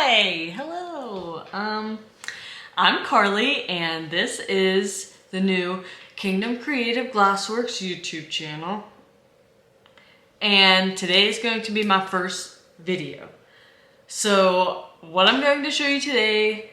Hi, hello. I'm Carly, and this is the new Kingdom Creative Glassworks YouTube channel. And today is going to be my first video. So what I'm going to show you today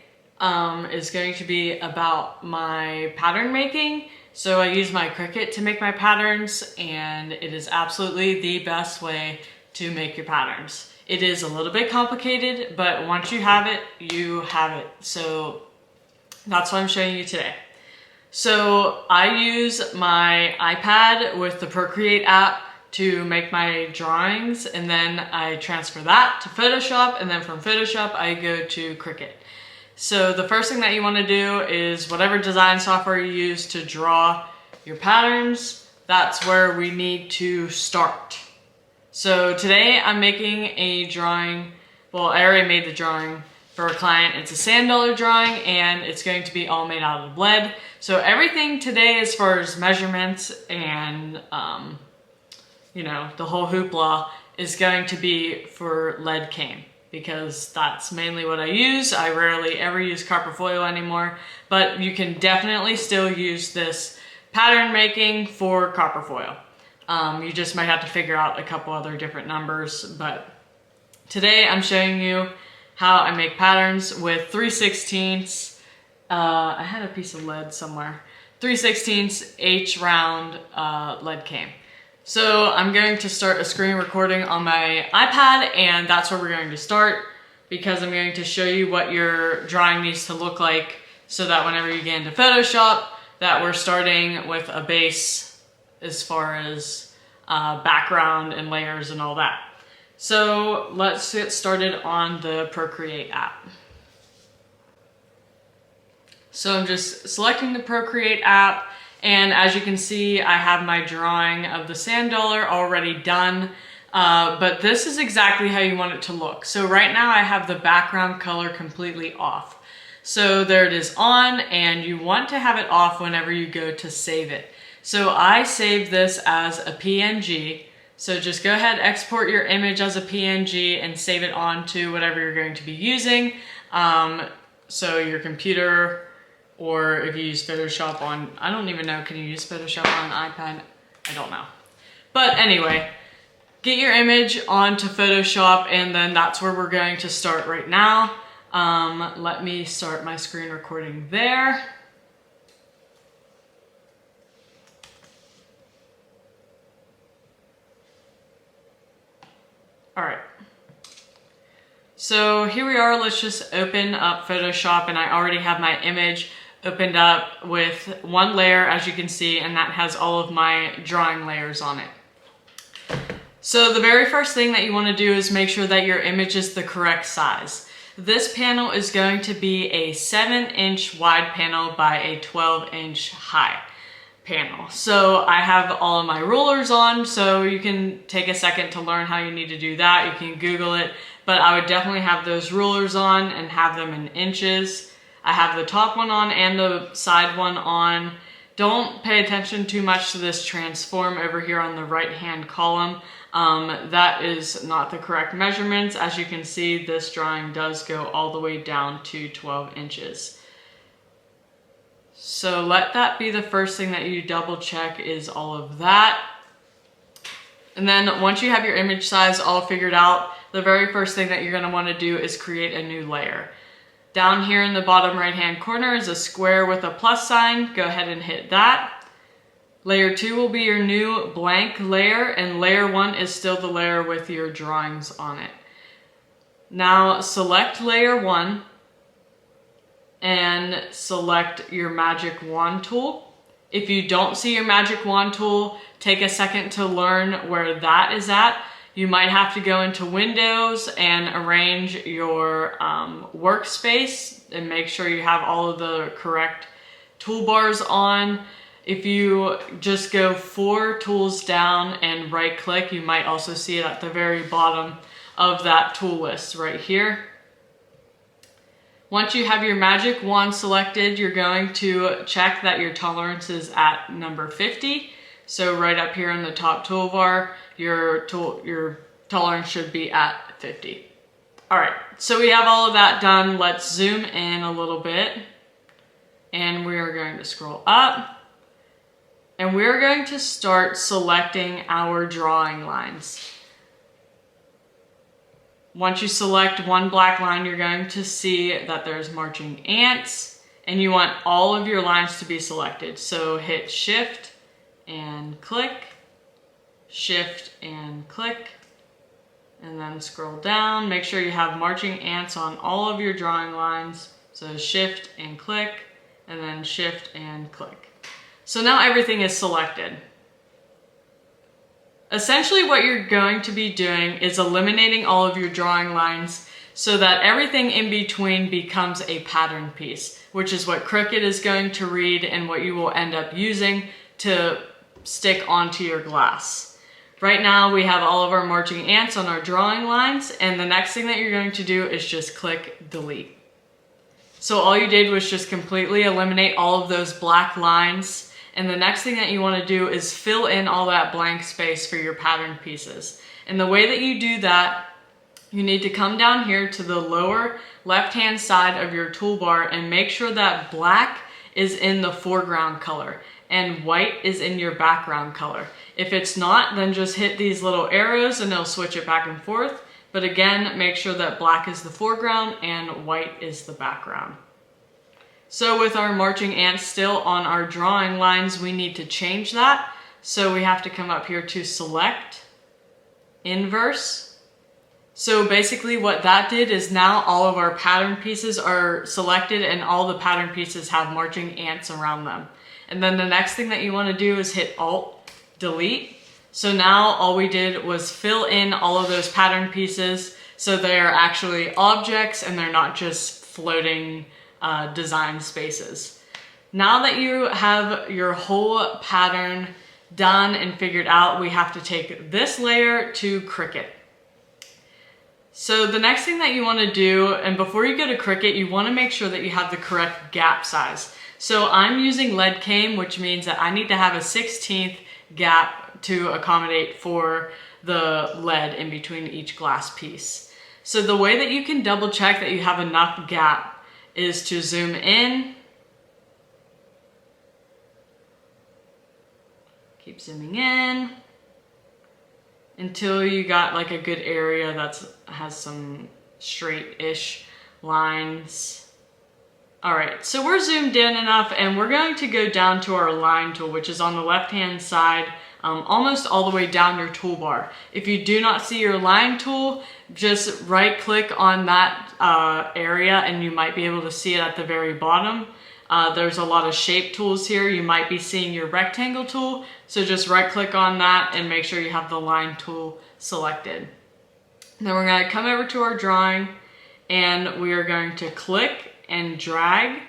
is going to be about my pattern making. So I use my Cricut to make my patterns, and it is absolutely the best way to make your patterns. It is a little bit complicated, but once you have it, you have it. So that's what I'm showing you today. So I use my iPad with the Procreate app to make my drawings, and then I transfer that to Photoshop, and then from Photoshop I go to Cricut. So the first thing that you want to do is whatever design software you use to draw your patterns, that's where we need to start. So today I'm making a drawing. Well, I already made the drawing for a client. It's a sand dollar drawing, and it's going to be all made out of lead. So everything today as far as measurements and you know, the whole hoopla is going to be for lead cane, because that's mainly what I use. I rarely ever use copper foil anymore, but you can definitely still use this pattern making for copper foil. You just might have to figure out a couple other different numbers, but today I'm showing you how I make patterns with 3/16. I had a piece of lead somewhere. 3/16 H round lead cane. So I'm going to start a screen recording on my iPad, and that's where we're going to start, because I'm going to show you what your drawing needs to look like, so that whenever you get into Photoshop, that we're starting with a base as far as background and layers and all that. So let's get started on the Procreate app. So I'm just selecting the Procreate app, and as you can see, I have my drawing of the sand dollar already done, but this is exactly how you want it to look. So right now I have the background color completely off. So there it is on, and you want to have it off whenever you go to save it. So I saved this as a PNG. So just go ahead, export your image as a PNG and save it onto whatever you're going to be using. So your computer, or if you use Photoshop on, I don't even know, can you use Photoshop on an iPad? I don't know. But anyway, get your image onto Photoshop, and then that's where we're going to start right now. Let me start my screen recording there. All right, so here we are. Let's just open up Photoshop, and I already have my image opened up with one layer, as you can see, and that has all of my drawing layers on it. So the very first thing that you want to do is make sure that your image is the correct size. This panel is going to be a 7-inch wide panel by a 12-inch high panel. So I have all of my rulers on, so you can take a second to learn how you need to do that. You can Google it, but I would definitely have those rulers on and have them in inches. I have the top one on and the side one on. Don't pay attention too much to this transform over here on the right hand column. That is not the correct measurements. As you can see, this drawing does go all the way down to 12 inches. So let that be the first thing that you double check, is all of that. And then once you have your image size all figured out, the very first thing that you're going to want to do is create a new layer. Down here in the bottom right hand corner is a square with a plus sign. Go ahead and hit that. Layer 2 will be your new blank layer, and layer 1 is still the layer with your drawings on it. Now select layer 1 and select your magic wand tool. If you don't see your magic wand tool, take a second to learn where that is at. You might have to go into Windows and arrange your workspace and make sure you have all of the correct toolbars on. If you just go 4 tools down and right click, you might also see it at the very bottom of that tool list right here. Once you have your magic wand selected, you're going to check that your tolerance is at number 50. So right up here in the top toolbar, your tolerance should be at 50. All right, so we have all of that done. Let's zoom in a little bit, and we are going to scroll up, and we're going to start selecting our drawing lines. Once you select one black line, you're going to see that there's marching ants, and you want all of your lines to be selected. So hit Shift and click, Shift and click, and then scroll down. Make sure you have marching ants on all of your drawing lines. So Shift and click, and then Shift and click. So now everything is selected. Essentially what you're going to be doing is eliminating all of your drawing lines so that everything in between becomes a pattern piece, which is what Cricut is going to read and what you will end up using to stick onto your glass. Right now we have all of our marching ants on our drawing lines, and the next thing that you're going to do is just click delete. So all you did was just completely eliminate all of those black lines. And the next thing that you want to do is fill in all that blank space for your pattern pieces. And the way that you do that, you need to come down here to the lower left-hand side of your toolbar and make sure that black is in the foreground color and white is in your background color. If it's not, then just hit these little arrows and it'll switch it back and forth. But again, make sure that black is the foreground and white is the background. So with our marching ants still on our drawing lines, we need to change that. So we have to come up here to select, inverse. So basically what that did is now all of our pattern pieces are selected and all the pattern pieces have marching ants around them. And then the next thing that you want to do is hit Alt, delete. So now all we did was fill in all of those pattern pieces so they're actually objects and they're not just floating design spaces. Now that you have your whole pattern done and figured out, we have to take this layer to Cricut. So the next thing that you want to do, and before you go to Cricut, you want to make sure that you have the correct gap size. So I'm using lead cane, which means that I need to have a 1/16 gap to accommodate for the lead in between each glass piece. So the way that you can double check that you have enough gap is to zoom in, keep zooming in until you got like a good area that has some straight-ish lines. All right, so we're zoomed in enough and we're going to go down to our line tool, which is on the left-hand side, almost all the way down your toolbar. If you do not see your line tool, just right click on that area and you might be able to see it at the very bottom. There's a lot of shape tools here. You might be seeing your rectangle tool. So just right click on that and make sure you have the line tool selected. Then we're going to come over to our drawing and we are going to click and drag.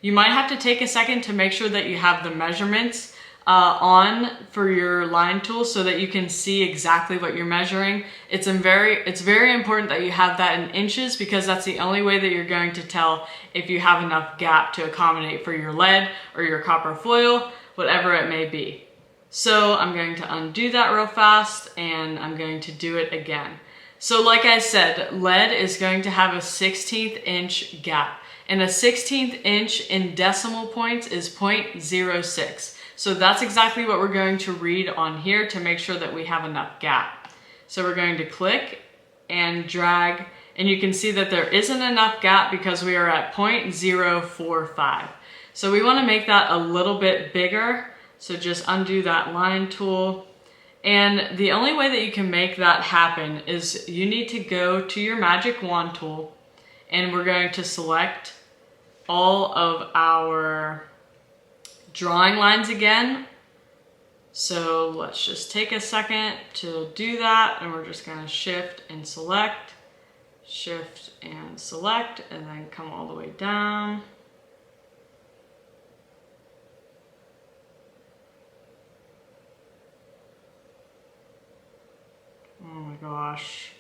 You might have to take a second to make sure that you have the measurements on for your line tool so that you can see exactly what you're measuring. It's very important that you have that in inches because that's the only way that you're going to tell if you have enough gap to accommodate for your lead or your copper foil, whatever it may be. So I'm going to undo that real fast and I'm going to do it again. So like I said, lead is going to have a 1/16 inch gap, and a 1/16 inch in decimal points is 0.06. So that's exactly what we're going to read on here to make sure that we have enough gap. So we're going to click and drag, and you can see that there isn't enough gap because we are at 0.045. So we want to make that a little bit bigger. So just undo that line tool. And the only way that you can make that happen is you need to go to your magic wand tool and we're going to select all of our drawing lines again. So let's just take a second to do that and we're just going to shift and select, and then come all the way down. Oh my gosh.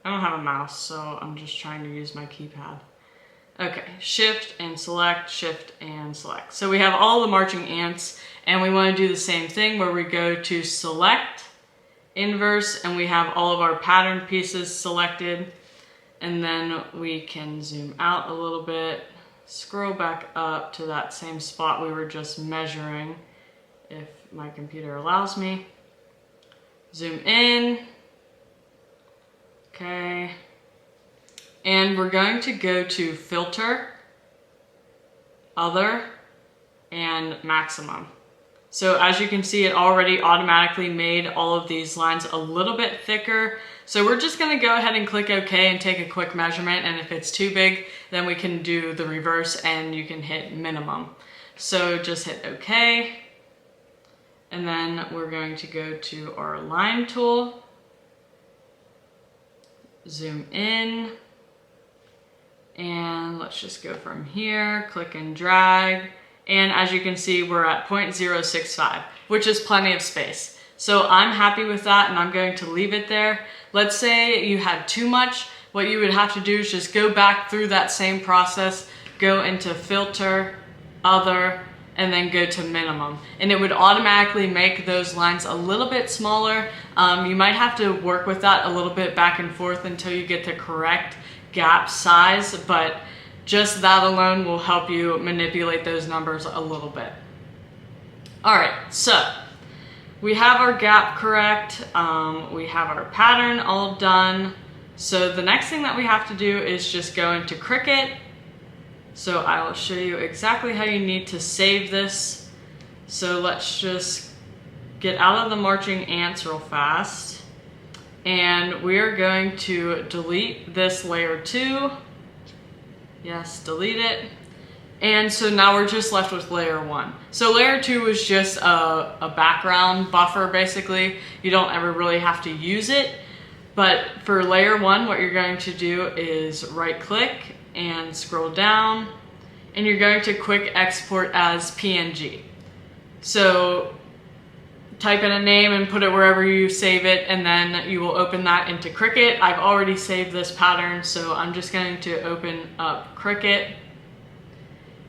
I don't have a mouse, so I'm just trying to use my keypad. Okay, shift and select. So we have all the marching ants, and we want to do the same thing where we go to select inverse, and we have all of our pattern pieces selected. And then we can zoom out a little bit, scroll back up to that same spot we were just measuring, if my computer allows me. Zoom in. Okay. And we're going to go to Filter, Other, and Maximum. So as you can see, it already automatically made all of these lines a little bit thicker. So we're just gonna go ahead and click OK and take a quick measurement, and if it's too big, then we can do the reverse and you can hit minimum. So just hit OK. And then we're going to go to our line tool, zoom in, and let's just go from here, click and drag. And as you can see, we're at 0.065, which is plenty of space. So I'm happy with that, and I'm going to leave it there. Let's say you had too much. What you would have to do is just go back through that same process, go into Filter, Other, and then go to Minimum. And it would automatically make those lines a little bit smaller. You might have to work with that a little bit back and forth until you get the correct gap size, but just that alone will help you manipulate those numbers a little bit. All right, so we have our gap correct. We have our pattern all done. So the next thing that we have to do is just go into Cricut. So I will show you exactly how you need to save this. So let's just get out of the marching ants real fast. And we are going to delete this layer 2. Yes, delete it. And so now we're just left with layer 1. So layer 2 is just a background buffer, basically. You don't ever really have to use it. But for layer 1, what you're going to do is right click and scroll down, and you're going to quick export as PNG. So type in a name and put it wherever you save it, and then you will open that into Cricut. I've already saved this pattern, so I'm just going to open up Cricut.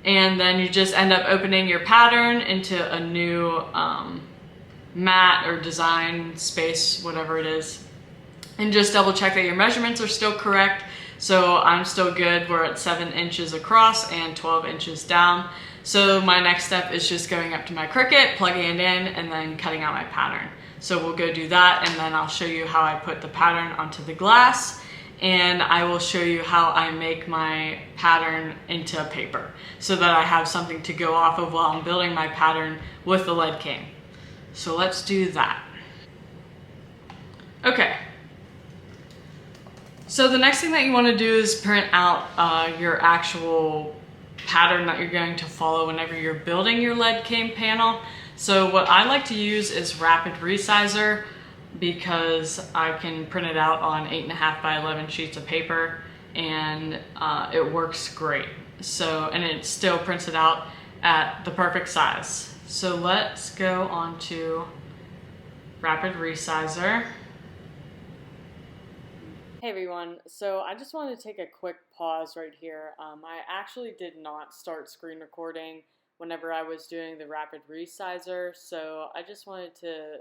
And then you just end up opening your pattern into a new mat or design space, whatever it is. And just double check that your measurements are still correct. So I'm still good. We're at 7 inches across and 12 inches down. So my next step is just going up to my Cricut, plugging it in, and then cutting out my pattern. So we'll go do that, and then I'll show you how I put the pattern onto the glass, and I will show you how I make my pattern into paper so that I have something to go off of while I'm building my pattern with the lead cane. So let's do that. Okay. So the next thing that you want to do is print out your actual pattern that you're going to follow whenever you're building your lead cane panel. So what I like to use is Rapid Resizer, because I can print it out on 8.5 by 11 sheets of paper, and it works great. So, and it still prints it out at the perfect size. So let's go on to Rapid Resizer. Hey everyone, so I just wanted to take a quick pause right here. I actually did not start screen recording whenever I was doing the Rapid Resizer, so I just wanted to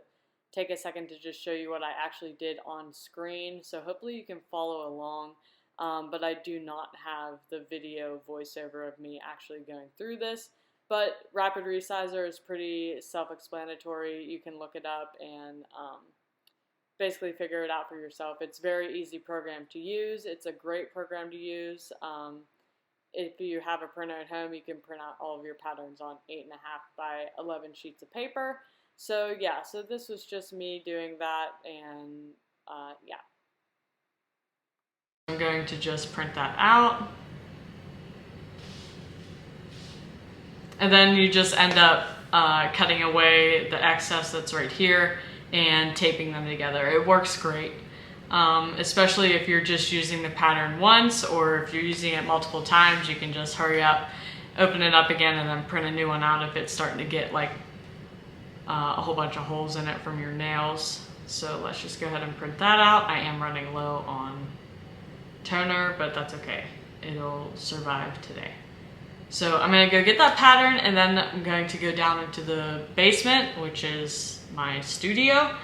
take a second to just show you what I actually did on screen. So hopefully you can follow along, but I do not have the video voiceover of me actually going through this. But Rapid Resizer is pretty self-explanatory. You can look it up and basically figure it out for yourself. It's a very easy program to use. It's a great program to use. If you have a printer at home, you can print out all of your patterns on 8.5 by 11 sheets of paper. So yeah, so this was just me doing that, and yeah. I'm going to just print that out. And then you just end up cutting away the excess that's right here and taping them together. It works great, especially if you're just using the pattern once, or if you're using it multiple times, you can just hurry up, open it up again, and then print a new one out if it's starting to get like a whole bunch of holes in it from your nails. So let's just go ahead and print that out. I am running low on toner, but that's okay. It'll survive today. So I'm gonna go get that pattern, and then I'm going to go down into the basement, which is my studio,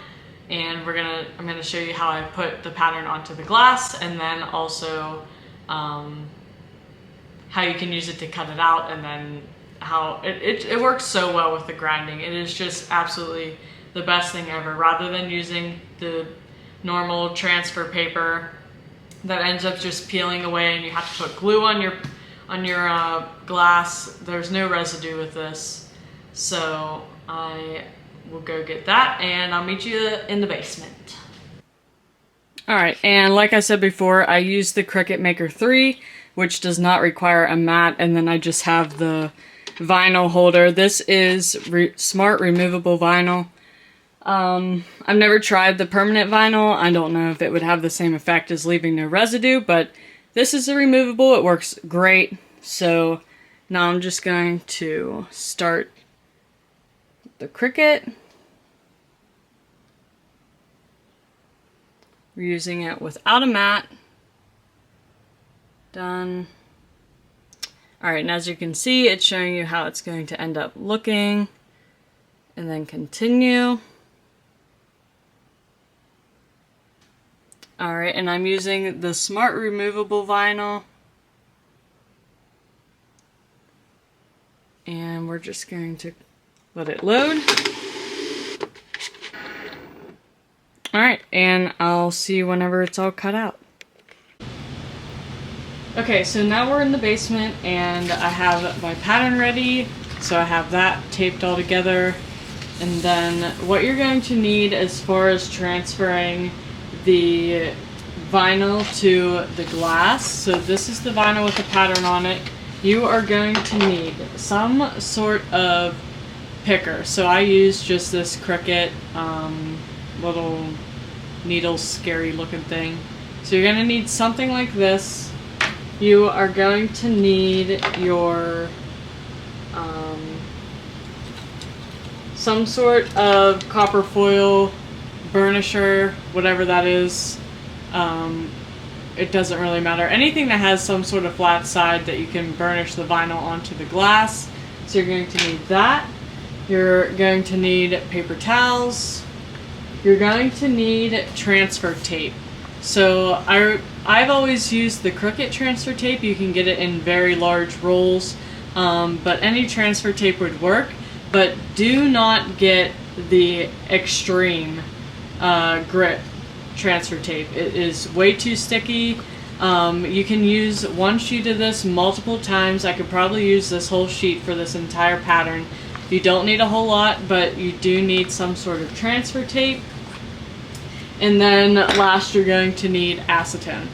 and I'm gonna show you how I put the pattern onto the glass, and then also how you can use it to cut it out, and then how it works so well with the grinding. It is just absolutely the best thing ever, rather than using the normal transfer paper that ends up just peeling away and you have to put glue on your glass. There's no residue with this, so I will go get that and I'll meet you in the basement. Alright, and like I said before, I use the Cricut Maker 3, which does not require a mat, and then I just have the vinyl holder. This is smart removable vinyl. I've never tried the permanent vinyl. I don't know if it would have the same effect as leaving no residue, but this is a removable. It works great. So now I'm just going to start the Cricut. We're using it without a mat. Done. Alright, and as you can see, it's showing you how it's going to end up looking. And then continue. Alright, and I'm using the Smart Removable Vinyl. And we're just going to let it load. Alright, and I'll see you whenever it's all cut out. Okay, so now we're in the basement and I have my pattern ready. So I have that taped all together. And then what you're going to need as far as transferring the vinyl to the glass, so this is the vinyl with the pattern on it, you are going to need some sort of picker. So I use just this Cricut little needle scary looking thing. So you're going to need something like this. You are going to need your some sort of copper foil burnisher, whatever that is. It doesn't really matter. Anything that has some sort of flat side that you can burnish the vinyl onto the glass. So you're going to need that. You're going to need paper towels. You're going to need transfer tape. So I've always used the Cricut transfer tape. You can get it in very large rolls, but any transfer tape would work. But do not get the extreme grit transfer tape. It is way too sticky. You can use one sheet of this multiple times. I could probably use this whole sheet for this entire pattern. You don't need a whole lot, but you do need some sort of transfer tape. And then last, you're going to need acetone.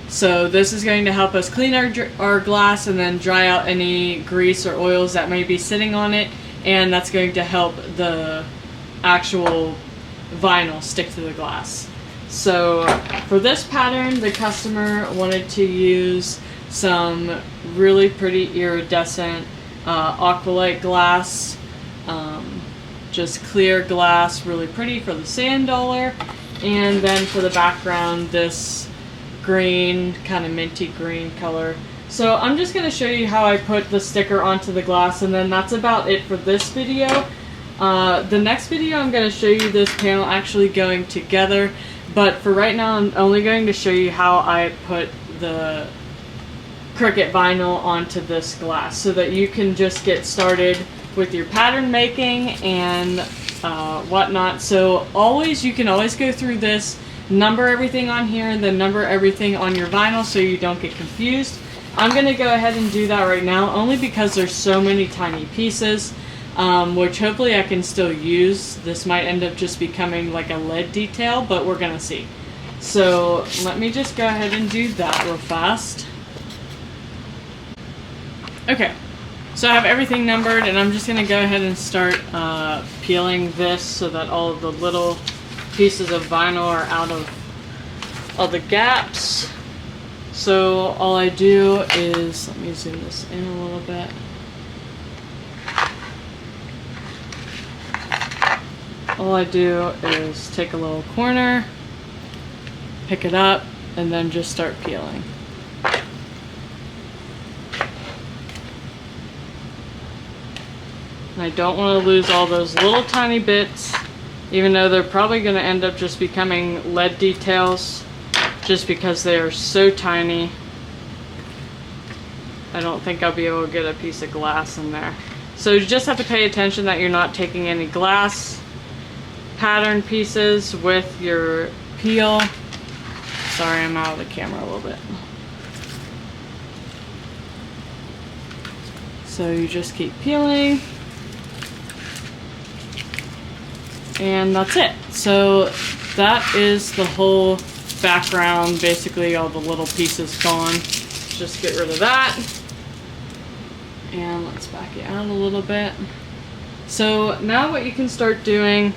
So this is going to help us clean our glass and then dry out any grease or oils that may be sitting on it, and that's going to help the actual vinyl stick to the glass. So for this pattern, the customer wanted to use some really pretty iridescent aqualite glass, just clear glass, really pretty for the sand dollar. And then for the background, this green, kind of minty green color. So I'm just going to show you how I put the sticker onto the glass, and then that's about it for this video. The next video I'm going to show you this panel actually going together, but for right now I'm only going to show you how I put the Cricut vinyl onto this glass so that you can just get started with your pattern making and whatnot. So you can always go through this, number everything on here, and then number everything on your vinyl so you don't get confused. I'm going to go ahead and do that right now, only because there's so many tiny pieces, which hopefully I can still use. This might end up just becoming like a lead detail, but we're going to see. So let me just go ahead and do that real fast. Okay. So I have everything numbered, and I'm just going to go ahead and start peeling this so that all of the little pieces of vinyl are out of all the gaps. So all I do is, let me zoom this in a little bit. All I do is take a little corner, pick it up, and then just start peeling. And I don't want to lose all those little tiny bits even though they're probably going to end up just becoming lead details just because they are so tiny. I don't think I'll be able to get a piece of glass in there. So you just have to pay attention that you're not taking any glass pattern pieces with your peel. Sorry, I'm out of the camera a little bit. So you just keep peeling. And that's it. So that is the whole background, basically all the little pieces gone. Just get rid of that. And let's back it out a little bit. So now what you can start doing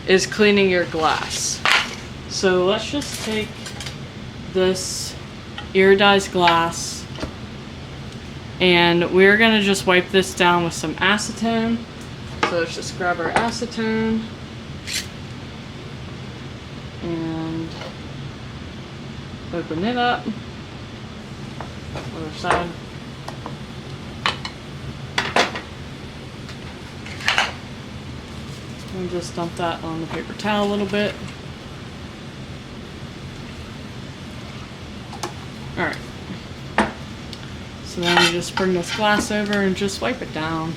is cleaning your glass. So let's just take this iridized glass and we're gonna just wipe this down with some acetone. So let's just grab our acetone and open it up. Other side. And just dump that on the paper towel a little bit. Alright. So then you just bring this glass over and just wipe it down.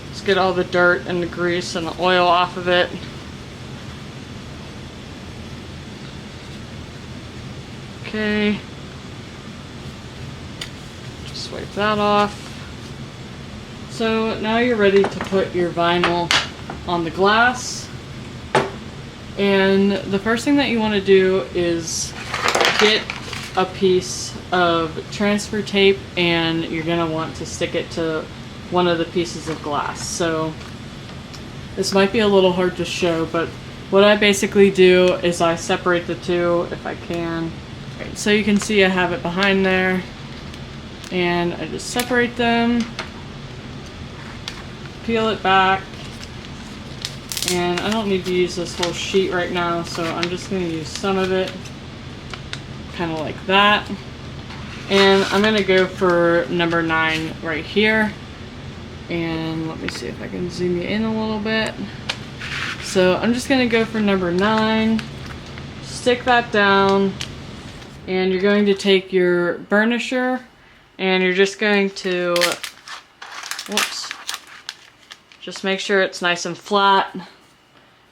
Just get all the dirt and the grease and the oil off of it. Okay. Just wipe that off. So now you're ready to put your vinyl on the glass. And the first thing that you want to do is get a piece of transfer tape and you're going to want to stick it to one of the pieces of glass. So this might be a little hard to show, but what I basically do is I separate the two if I can. Okay, so you can see I have it behind there and I just separate them, peel it back, and I don't need to use this whole sheet right now, so I'm just going to use some of it, kind of like that. And I'm going to go for number 9 right here. And let me see if I can zoom you in a little bit. So I'm just going to go for number 9, stick that down, and you're going to take your burnisher and you're just going to, whoops, just make sure it's nice and flat.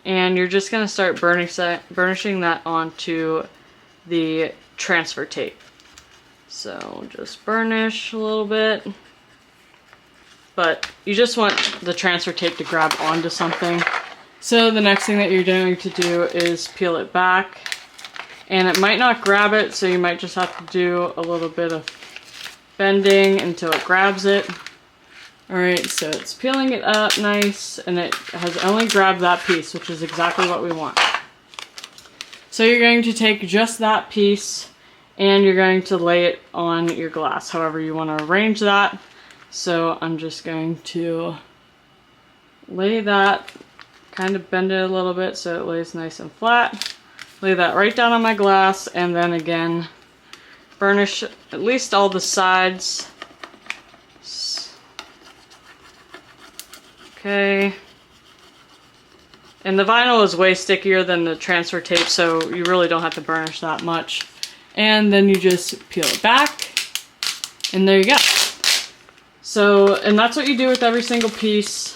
And you're just going to start burnishing that onto the transfer tape. So just burnish a little bit. But you just want the transfer tape to grab onto something. So the next thing that you're going to do is peel it back. And it might not grab it, so you might just have to do a little bit of bending until it grabs it. Alright, so it's peeling it up nice, and it has only grabbed that piece, which is exactly what we want. So you're going to take just that piece, and you're going to lay it on your glass, however you want to arrange that. So I'm just going to lay that, kind of bend it a little bit so it lays nice and flat. Lay that right down on my glass, and then again, burnish at least all the sides. Okay. And the vinyl is way stickier than the transfer tape, so you really don't have to burnish that much. And then you just peel it back, and there you go. So, and that's what you do with every single piece.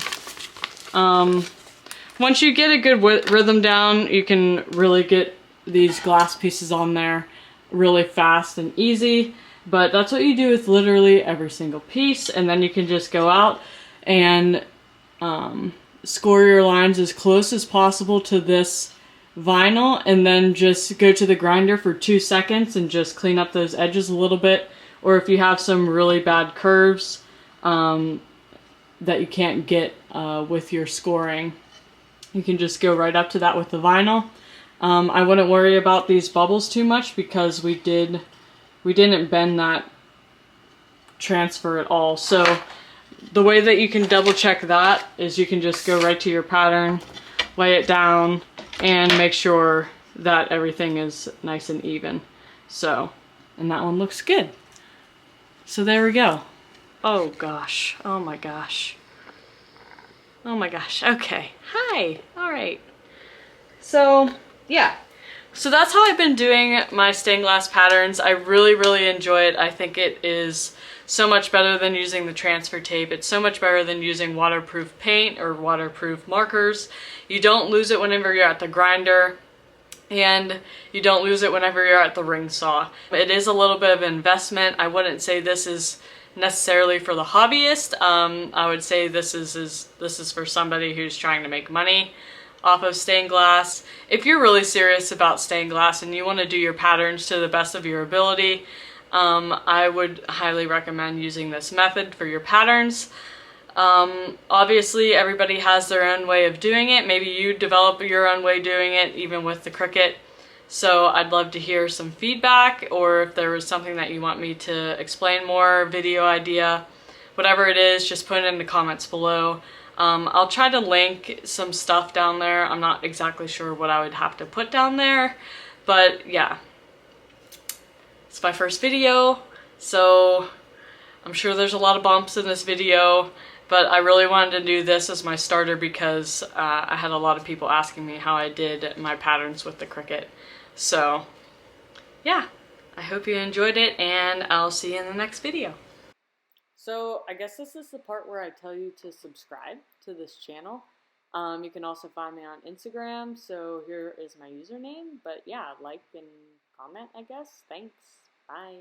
Once you get a good rhythm down, you can really get these glass pieces on there really fast and easy. But that's what you do with literally every single piece, and then you can just go out and score your lines as close as possible to this vinyl, and then just go to the grinder for 2 seconds and just clean up those edges a little bit. Or if you have some really bad curves that you can't get with your scoring, you can just go right up to that with the vinyl. I wouldn't worry about these bubbles too much because we didn't bend that transfer at all. So the way that you can double check that is you can just go right to your pattern, lay it down, and make sure that everything is nice and even. So, and that one looks good. So there we go. Oh gosh, oh my gosh. Oh my gosh, okay. Hi, all right. So yeah. So that's how I've been doing my stained glass patterns. I really enjoy it. I think it is so much better than using the transfer tape. It's so much better than using waterproof paint or waterproof markers. You don't lose it whenever you're at the grinder, and you don't lose it whenever you're at the ring saw. It is a little bit of an investment. I wouldn't say this is necessarily for the hobbyist. I would say this is for somebody who's trying to make money off of stained glass. If you're really serious about stained glass and you want to do your patterns to the best of your ability, I would highly recommend using this method for your patterns. Obviously everybody has their own way of doing it. Maybe you develop your own way doing it, even with the Cricut. So I'd love to hear some feedback, or if there was something that you want me to explain more, video idea, whatever it is, just put it in the comments below. I'll try to link some stuff down there. I'm not exactly sure what I would have to put down there, but yeah. It's my first video, so I'm sure there's a lot of bumps in this video, but I really wanted to do this as my starter because I had a lot of people asking me how I did my patterns with the Cricut. So yeah, I hope you enjoyed it, and I'll see you in the next video. So I guess this is the part where I tell you to subscribe to this channel. You can also find me on Instagram, so here is my username. But yeah, like and comment, I guess. Thanks. Bye.